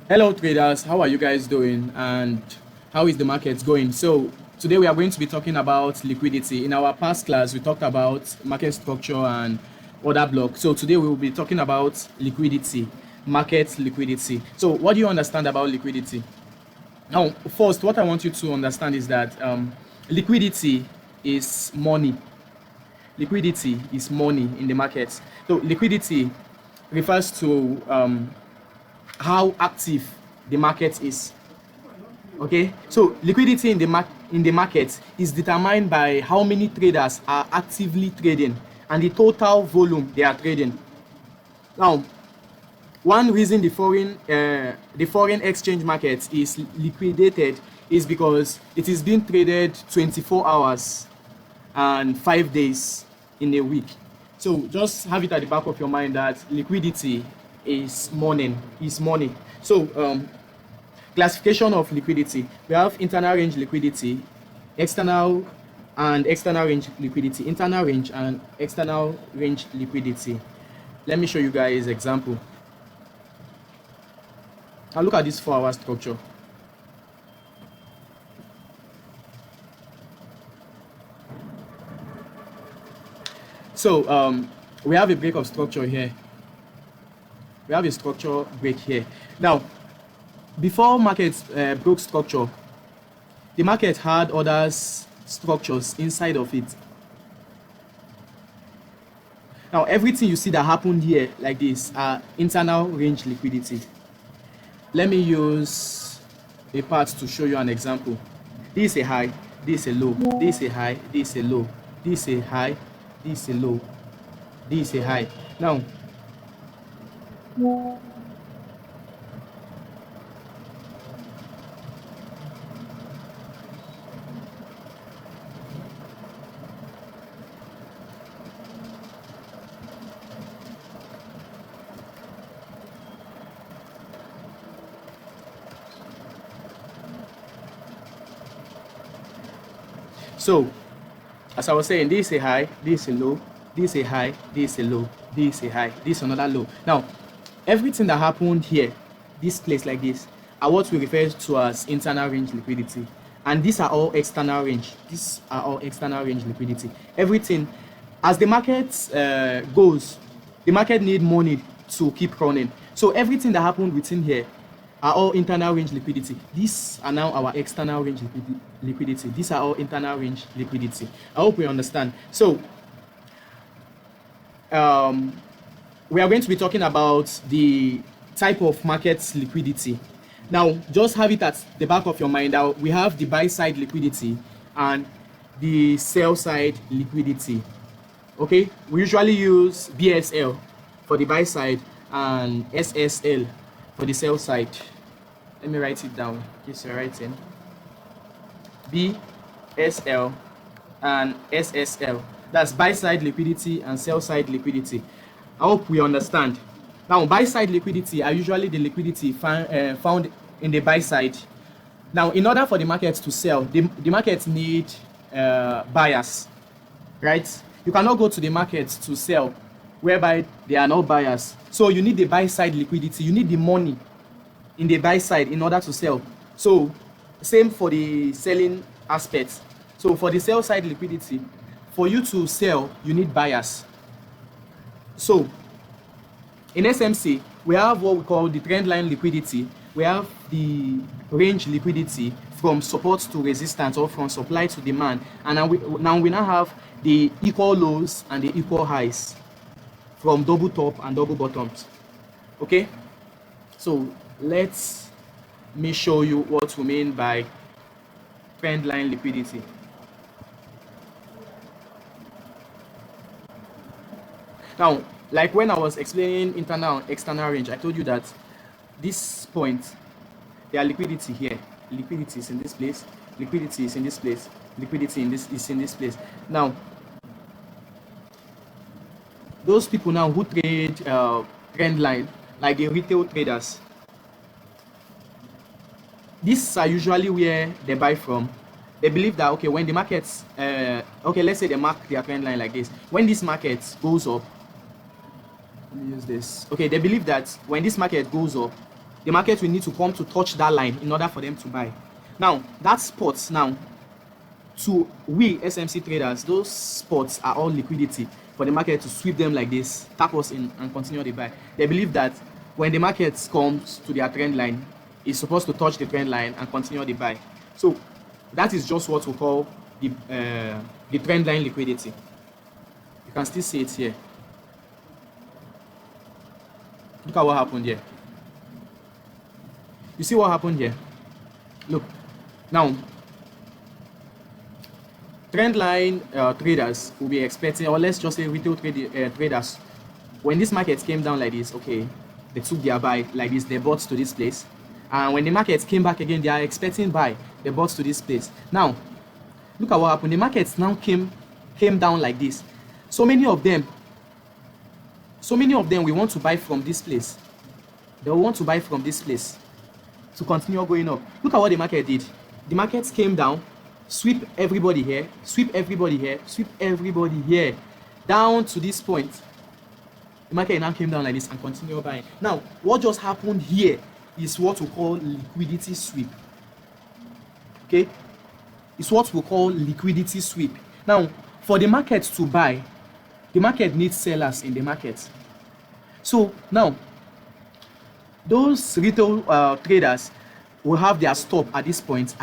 Hello traders, how are you guys doing and how is the market going? So today we are going to be talking about liquidity. In our past class we talked about market structure and order block. So today we will be talking about liquidity, market liquidity. So what do you understand about liquidity? Now first, what I want you to understand is that liquidity is money. Liquidity is money in the market. So liquidity refers to how active the market is. Okay, so liquidity in the market is determined by how many traders are actively trading and the total volume they are trading. Now, one reason the foreign exchange market is liquidated is because it is being traded 24 hours and 5 days in a week. So just have it at the back of your mind that liquidity is money. So classification of liquidity: we have internal range liquidity, external and external range liquidity, internal range and external range liquidity. Let me show you guys example. Now look at this 4-hour structure. So we have a break of structure here. We have a structure break here. Now, before market broke structure, the market had other structures inside of it. Now, everything you see that happened here like this are internal range liquidity. Let me use a part to show you an example. This is a high, this is a low, this is a high, this is a low, this is a high, this is a low, this is a high. Now, so as I was saying, this is a high, this is a low, this is a high, this is a low, this is a high, this is another low. Now, everything that happened here, this place like this, are what we refer to as internal range liquidity. And these are all external range. These are all external range liquidity. Everything, as the market goes, the market need money to keep running. So everything that happened within here are all internal range liquidity. These are now our external range liquidity. These are all internal range liquidity. I hope we understand. So we are going to be talking about the type of market liquidity. Now, just have it at the back of your mind that we have the buy side liquidity and the sell side liquidity. Okay, we usually use BSL for the buy side and SSL for the sell side. Let me write it down. Yes, you're writing. BSL and SSL. That's buy side liquidity and sell side liquidity. I hope we understand. Now, buy side liquidity are usually the liquidity found in the buy side. Now, in order for the market to sell, the market need buyers, right? You cannot go to the market to sell whereby there are no buyers. So you need the buy side liquidity. You need the money in the buy side in order to sell. So same for the selling aspect. So for the sell side liquidity, for you to sell, you need buyers. So in SMC, we have what we call the trend line liquidity. We have the range liquidity from support to resistance or from supply to demand. And now we have the equal lows and the equal highs from double top and double bottoms. Okay, so let me show you what we mean by trend line liquidity. Now, like when I was explaining internal and external range, I told you that this point, there are liquidity here. Liquidity is in this place. Liquidity is in this place. Liquidity is in this place. Now, those people now who trade trend line, like the retail traders, these are usually where they buy from. They believe that, okay, when the markets, okay, let's say they mark their trend line like this. When this market goes up, let me use this. Okay, they believe that when this market goes up, the market will need to come to touch that line in order for them to buy. Now, that spot now, to we SMC traders, those spots are all liquidity for the market to sweep them like this, tap us in, and continue the buy. They believe that when the market comes to their trend line, it's supposed to touch the trend line and continue the buy. So that is just what we call the trend line liquidity. You can still see it here. Look at what happened here. You see what happened here? Look, now trend line traders will be expecting, or let's just say retail traders, when this market came down like this, okay, they took their buy like this, they bought to this place, and when the market came back again, they are expecting buy, they bought to this place. Now look at what happened. The market now came down like this. So many of them we want to buy from this place. They want to buy from this place to continue going up. Look at what the market did. The market came down, sweep everybody here, sweep everybody here, sweep everybody here, down to this point. The market now came down like this and continue buying. Now, what just happened here is what we call liquidity sweep. Okay? It's what we call liquidity sweep. Now, for the market to buy, the market needs sellers in the market. So now, those retail traders will have their stop at this point,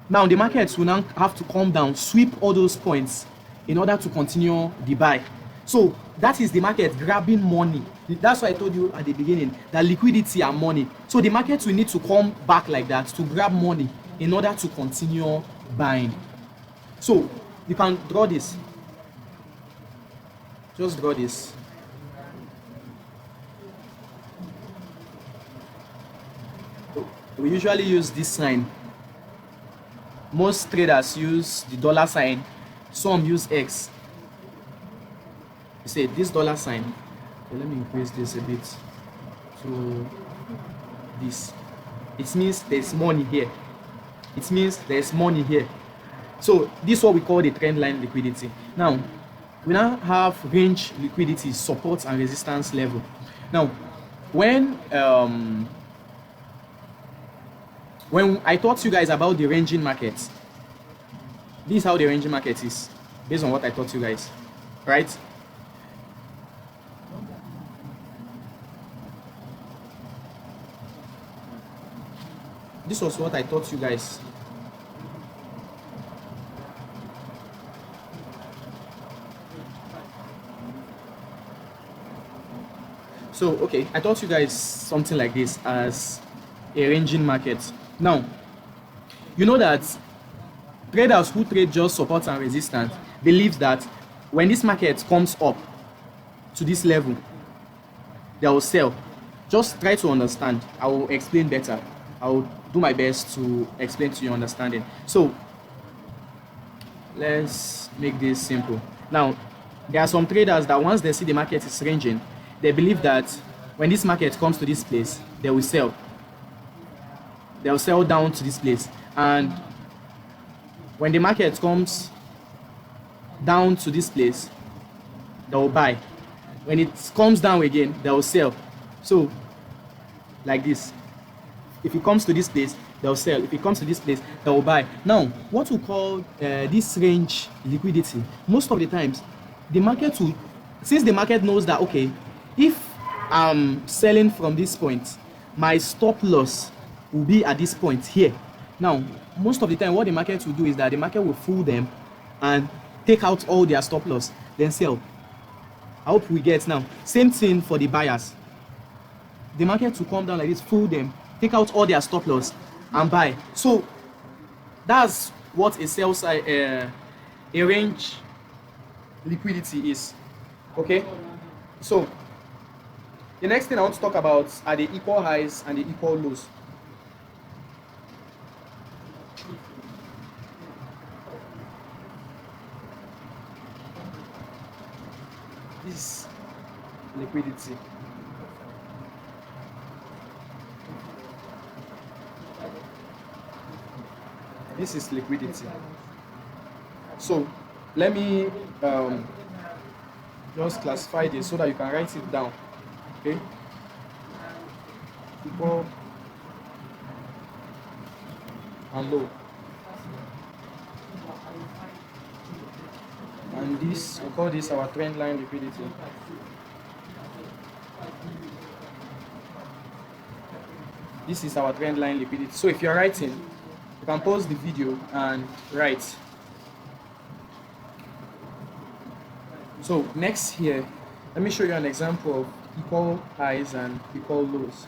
Now the markets will now have to come down, sweep all those points in order to continue the buy. So that is the market grabbing money. That's why I told you at the beginning that liquidity and money. So the market will need to come back like that to grab money in order to continue buying. So you can draw this. Just draw this. We usually use this sign. Most traders use the dollar sign. Some use X. You say this dollar sign. Okay, let me increase this a bit to this. It means there's money here. It means there's money here. So this is what we call the trend line liquidity. Now, we now have range liquidity, support and resistance level. Now, when I taught you guys about the ranging market, this is how the ranging market is, based on what I taught you guys, right? This was what I taught you guys. So, okay, I taught you guys something like this as a ranging market. Now, you know that traders who trade just support and resistance believe that when this market comes up to this level, they will sell. Just try to understand. I will explain better. I will do my best to explain to your understanding. So, let's make this simple. Now, there are some traders that once they see the market is ranging, they believe that when this market comes to this place, they will sell. They'll sell down to this place, and when the market comes down to this place, they'll buy. When it comes down again, they'll sell. So like this, if it comes to this place, they'll sell. If it comes to this place, they'll buy. Now, what we call this range liquidity, most of the times the market will, since the market knows that, okay, if I'm selling from this point, my stop loss will be at this point here. Now, most of the time what the market will do is that the market will fool them and take out all their stop loss, then sell. I hope we get now. Same thing for the buyers. The market will come down like this, fool them, take out all their stop loss and buy. So that's what a sell side, a range liquidity is. Okay, so the next thing I want to talk about are the equal highs and the equal lows. This liquidity. This is liquidity. So let me just classify this so that you can write it down. Okay. equal and low. And this, we call this our trend line liquidity. This is our trend line liquidity. So if you're writing, you can pause the video and write. So next here, let me show you an example of equal highs and equal lows.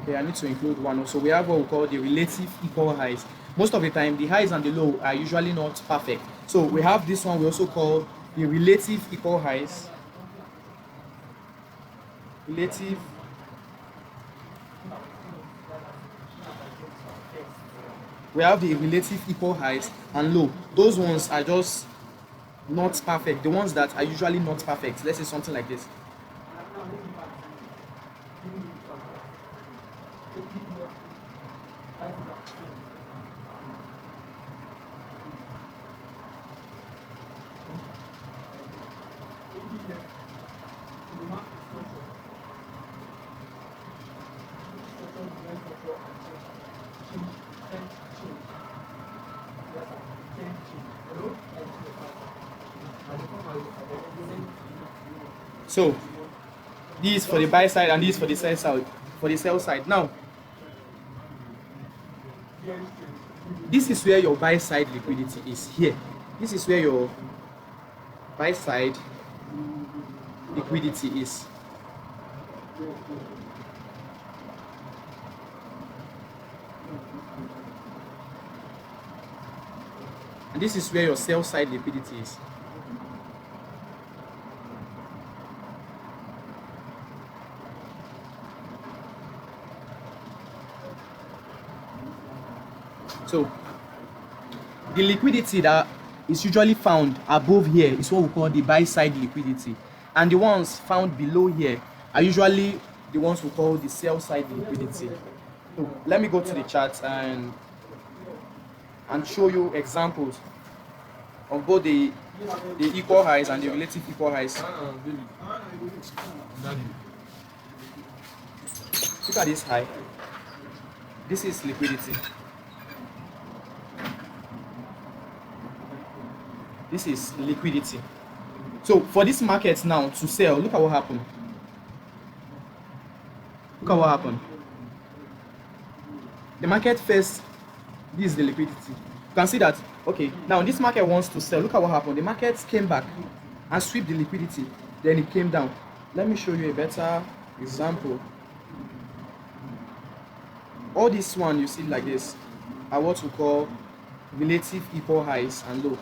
Okay, I need to include one also. We have what we call the relative equal highs. Most of the time, the highs and the low are usually not perfect. So we have this one we also call the relative equal highs. Relative we have the relative equal highs and low. Those ones are just not perfect. The ones that are usually not perfect. Let's say something like this. So this for the buy side and this for the sell side. For the sell side. Now, this is where your buy side liquidity is here. This is where your buy side liquidity is. And this is where your sell side liquidity is. So the liquidity that is usually found above here is what we call the buy side liquidity, and the ones found below here are usually the ones we call the sell side liquidity. So let me go to the chart and show you examples of both the equal highs and the relative equal highs. Look at this high. This is liquidity. This is liquidity. So for this market now to sell, look at what happened. Look at what happened. The market first, this is the liquidity. You can see that, okay, now this market wants to sell. Look at what happened. The market came back and swept the liquidity. Then it came down. Let me show you a better example. All this one you see like this are what we call relative equal highs and low.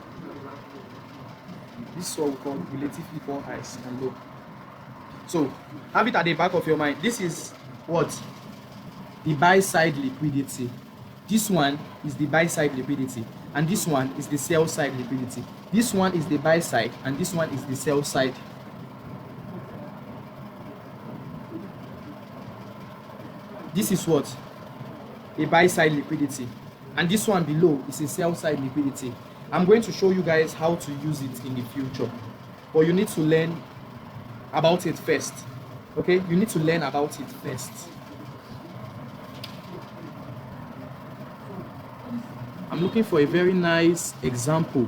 This is what we call relative equal highs and low. So have it at the back of your mind. This is what? The buy side liquidity. This one is the buy side liquidity, and this one is the sell side liquidity. This one is the buy side, and this one is the sell side. This is what? A buy side liquidity, and this one below is a sell side liquidity. I'm going to show you guys how to use it in the future, but you need to learn about it first. Okay, you need to learn about it first. I'm looking for a very nice example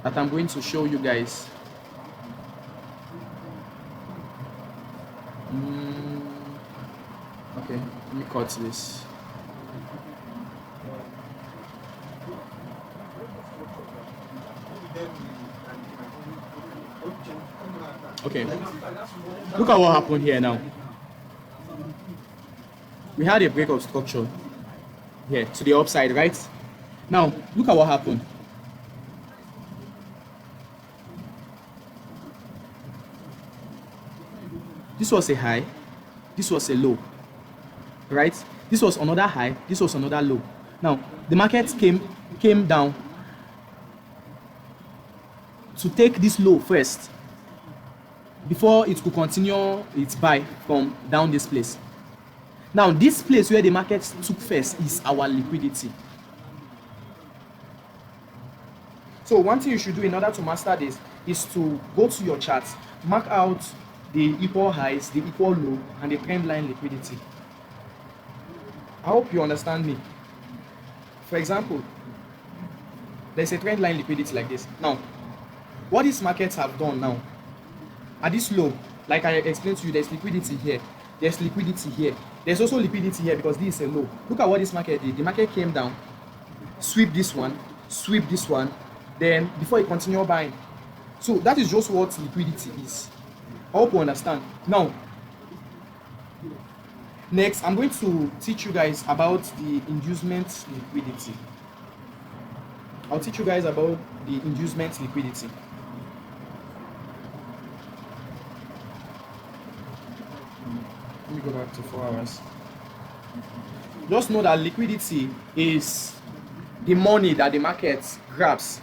that I'm going to show you guys. Okay, let me cut this. Okay, look at what happened here now. We had a break of structure here to the upside, right? Now, look at what happened. This was a high, this was a low, right? This was another high, this was another low. Now, the market came down to take this low first before it could continue its buy from down this place. Now, this place where the market took first is our liquidity. So one thing you should do in order to master this is to go to your charts, mark out the equal highs, the equal low, and the trend line liquidity. I hope you understand me. For example, there's a trend line liquidity like this. Now, what these markets have done now, at this low, like I explained to you, there's liquidity here, there's liquidity here, there's also liquidity here because this is a low. Look at what this market did. The market came down, sweep this one, then before it continue buying. So that is just what liquidity is. I hope you understand. Now, next, I'm going to teach you guys about the inducement liquidity. I'll teach you guys about the inducement liquidity. Let me go back to 4 hours. Just know that liquidity is the money that the market grabs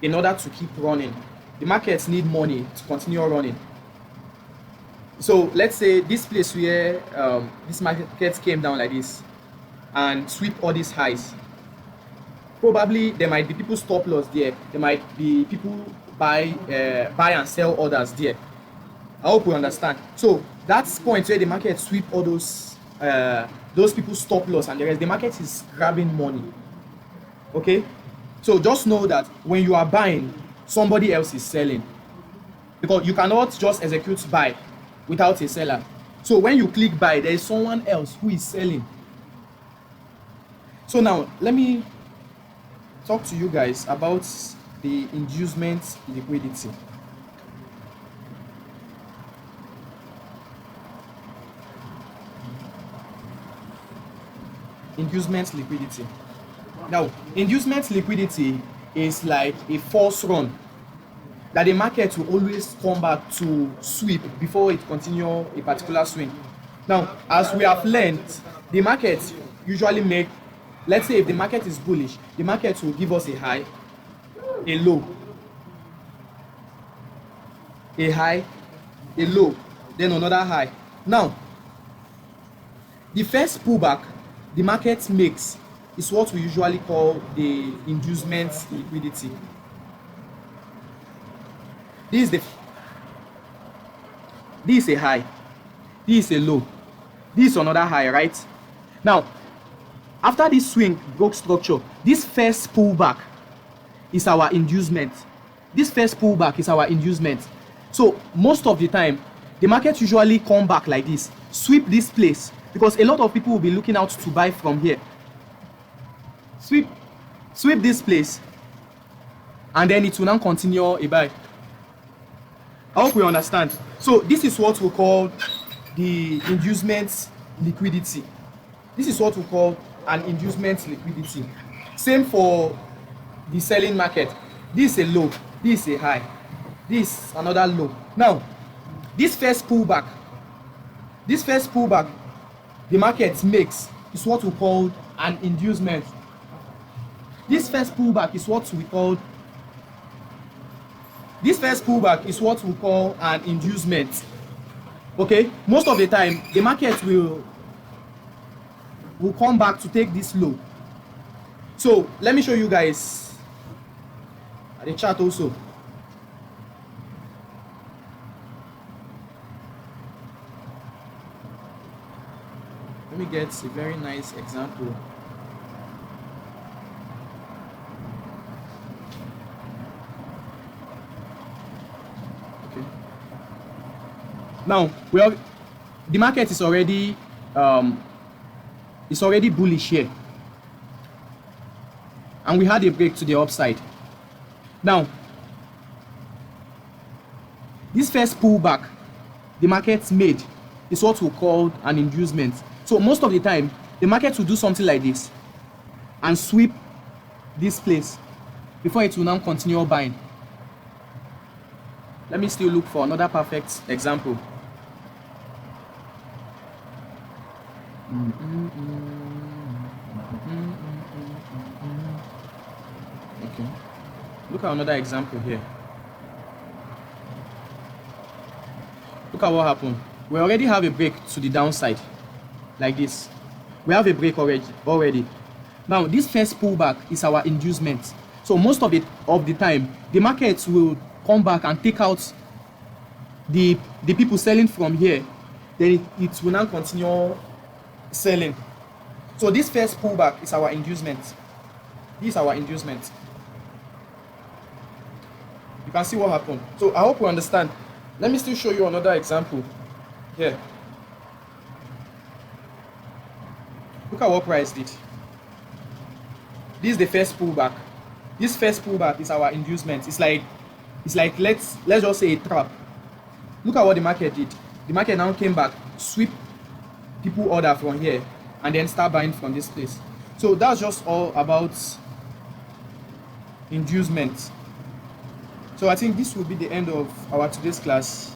in order to keep running. The markets need money to continue running. So let's say this place where this market came down like this and sweep all these highs. Probably there might be people stop loss there. There might be people buy and sell orders there. I hope you understand. So that's point where the market sweep all those people stop loss and the rest. The market is grabbing money. Okay, so just know that when you are buying, somebody else is selling, because you cannot just execute buy without a seller. So when you click buy, there is someone else who is selling. So now let me talk to you guys about the inducement liquidity. Inducement liquidity. Now, inducement liquidity is like a false run that the market will always come back to sweep before it continue a particular swing. Now, as we have learned, the market usually make, let's say if the market is bullish, the market will give us a high, a low, a high, a low, then another high. Now, the first pullback the market makes is what we usually call the inducement liquidity. This is a high, this is a low, this is another high, right? Now, after this swing broke structure, this first pullback is our inducement. This first pullback is our inducement. So most of the time, the market usually come back like this, sweep this place, because a lot of people will be looking out to buy from here. Sweep this place, and then it will now continue a buy. I hope we understand. So this is what we call the inducement liquidity. This is what we call an inducement liquidity. Same for the selling market. This is a low, this is a high, this is another low. Now, this first pullback the market makes is what we call an inducement. This first pullback is what we call an inducement. Okay, most of the time the market will come back to take this low. So let me show you guys the chart also. Let me get a very nice example. Now, the market is already bullish here, and we had a break to the upside. Now, this first pullback the market made is what we call an inducement. So most of the time, the market will do something like this and sweep this place before it will now continue buying. Let me still look for another perfect example. Okay, look at another example here. Look at what happened. We already have a break to the downside like this. We have a break already. Now this first pullback is our inducement. So most of the time the markets will come back and take out the people selling from here, then it will now continue selling. So this first pullback is our inducement. This is our inducement. You can see what happened. So I hope you understand. Let me still show you another example here. Look at what price did. This is the first pullback. This first pullback is our inducement. It's like let's just say a trap. Look at what the market did. The market now came back, sweep people order from here, and then start buying from this place. So that's just all about inducement. So I think this will be the end of our today's class.